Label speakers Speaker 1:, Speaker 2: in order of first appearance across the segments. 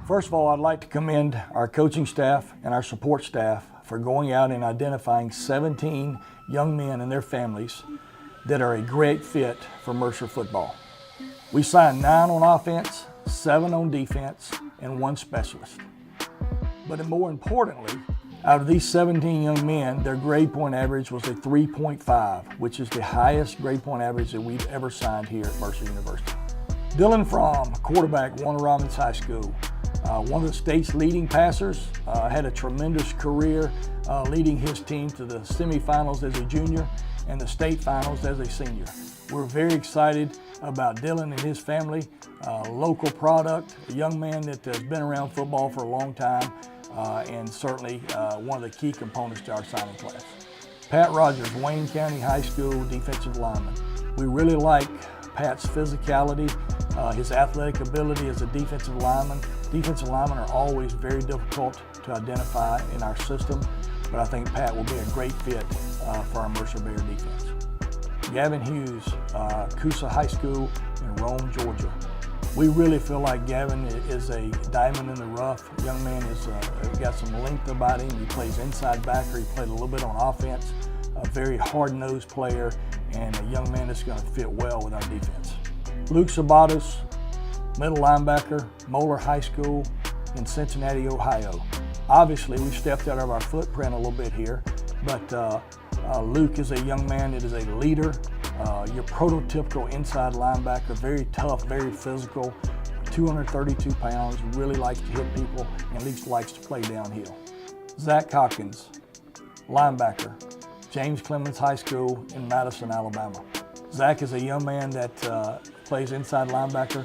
Speaker 1: First of all, I'd like to commend our coaching staff and our support staff for going out and identifying 17 young men and their families that are a great fit for Mercer football. We signed 9 on offense, 7 on defense, and 1 specialist. But more importantly, out of these 17 young men, their grade point average was a 3.5, which is the highest grade point average that we've ever signed here at Mercer University. Dylan Fromm, quarterback, Warner Robins High School. One of the state's leading passers, had a tremendous career leading his team to the semifinals as a junior and the state finals as a senior. We're very excited about Dylan and his family, local product, a young man that has been around football for a long time, and certainly one of the key components to our signing class. Pat Rogers, Wayne County High School defensive lineman. We really like Pat's physicality, his athletic ability as a defensive lineman. Defensive linemen are always very difficult to identify in our system, but I think Pat will be a great fit for our Mercer Bear defense. Gavin Hughes, Coosa High School in Rome, Georgia. We really feel like Gavin is a diamond in the rough. Young man has got some length about him. He plays inside backer. He played a little bit on offense. A very hard-nosed player and a young man that's going to fit well with our defense. Luke Sabatos, middle linebacker, Moeller High School in Cincinnati, Ohio. Obviously, we've stepped out of our footprint a little bit here, but Luke is a young man that is a leader, your prototypical inside linebacker, very tough, very physical, 232 pounds, really likes to hit people, and at least likes to play downhill. Zach Hawkins, linebacker, James Clemens High School in Madison, Alabama. Zach is a young man that plays inside linebacker,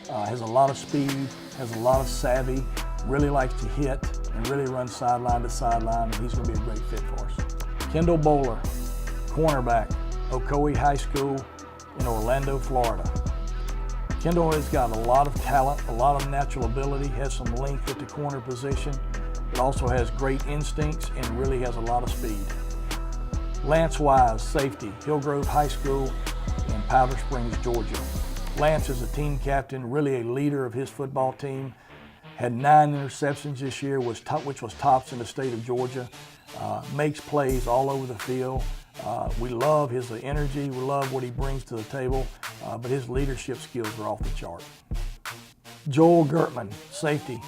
Speaker 1: has a lot of speed, has a lot of savvy, really likes to hit, and really runs sideline to sideline, and he's going to be a great fit for us. Kendall Bowler, cornerback, Ocoee High School in Orlando, Florida. Kendall has got a lot of talent, a lot of natural ability, has some length at the corner position, but also has great instincts and really has a lot of speed. Lance Wise, safety, Hillgrove High School in Powder Springs, Georgia. Lance is a team captain, really a leader of his football team. Had 9 interceptions this year, which was tops in the state of Georgia. Makes plays all over the field. We love his energy, we love what he brings to the table, but his leadership skills are off the chart. Joel Gertner, safety,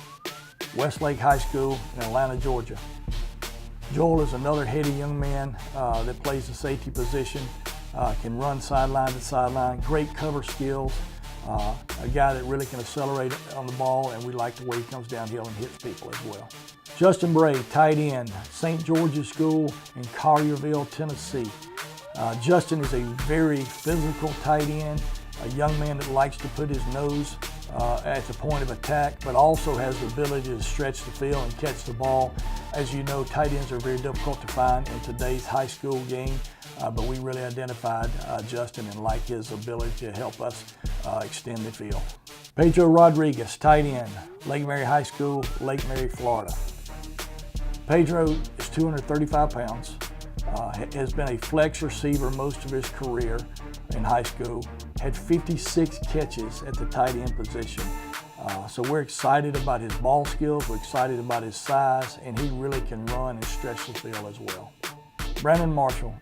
Speaker 1: Westlake High School in Atlanta, Georgia. Joel is another heady young man that plays the safety position, can run sideline to sideline, great cover skills, a guy that really can accelerate on the ball, and we like the way he comes downhill and hits people as well. Justin Bray, tight end, St. George's School in Collierville, Tennessee. Justin is a very physical tight end, a young man that likes to put his nose at the point of attack, but also has the ability to stretch the field and catch the ball. As you know, tight ends are very difficult to find in today's high school game, but we really identified Justin and like his ability to help us extend the field. Pedro Rodriguez, tight end, Lake Mary High School, Lake Mary, Florida. Pedro is 235 pounds, has been a flex receiver most of his career in high school, had 56 catches at the tight end position. So we're excited about his ball skills, we're excited about his size, and he really can run and stretch the field as well. Brandon Marshall,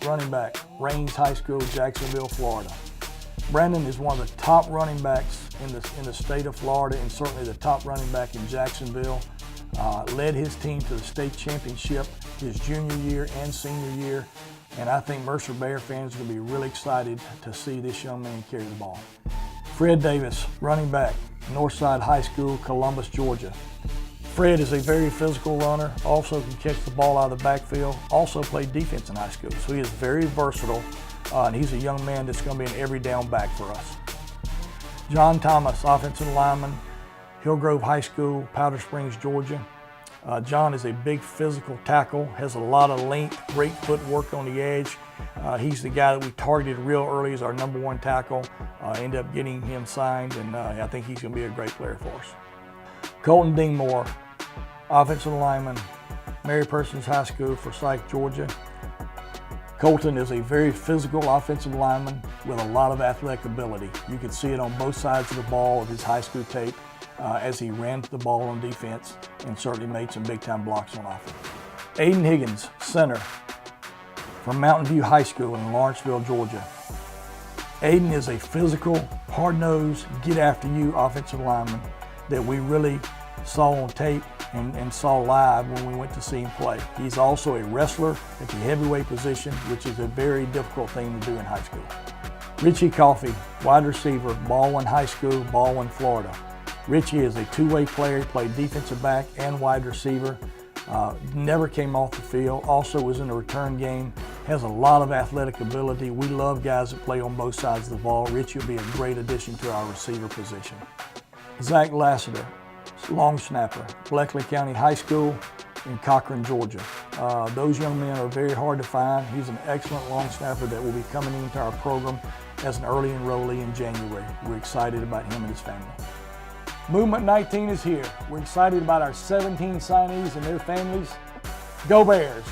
Speaker 1: running back, Raines High School, Jacksonville, Florida. Brandon is one of the top running backs in the state of Florida, and certainly the top running back in Jacksonville. Led his team to the state championship his junior year and senior year, and I think Mercer Bear fans are going to be really excited to see this young man carry the ball. Fred Davis, running back, Northside High School, Columbus, Georgia. Fred is a very physical runner, also can catch the ball out of the backfield, also played defense in high school, so he is very versatile, and he's a young man that's going to be an every down back for us. John Thomas, offensive lineman, Hillgrove High School, Powder Springs, Georgia. John is a big physical tackle, has a lot of length, great footwork on the edge. He's the guy that we targeted real early as our #1 tackle. Ended up getting him signed, and I think he's going to be a great player for us. Colton Dingmore, offensive lineman, Mary Persons High School, Forsyth, Georgia. Colton is a very physical offensive lineman with a lot of athletic ability. You can see it on both sides of the ball of his high school tape. as he ran to the ball on defense and certainly made some big-time blocks on offense. Aiden Higgins, center from Mountain View High School in Lawrenceville, Georgia. Aiden is a physical, hard-nosed, get-after-you offensive lineman that we really saw on tape and saw live when we went to see him play. He's also a wrestler at the heavyweight position, which is a very difficult thing to do in high school. Richie Coffey, wide receiver, Baldwin High School, Baldwin, Florida. Richie is a two-way player. He played defensive back and wide receiver. Never came off the field. Also was in the return game. Has a lot of athletic ability. We love guys that play on both sides of the ball. Richie will be a great addition to our receiver position. Zach Lassiter, long snapper, Bleckley County High School in Cochran, Georgia. Those young men are very hard to find. He's an excellent long snapper that will be coming into our program as an early enrollee in January. We're excited about him and his family. Movement 19 is here. We're excited about our 17 signees and their families. Go Bears!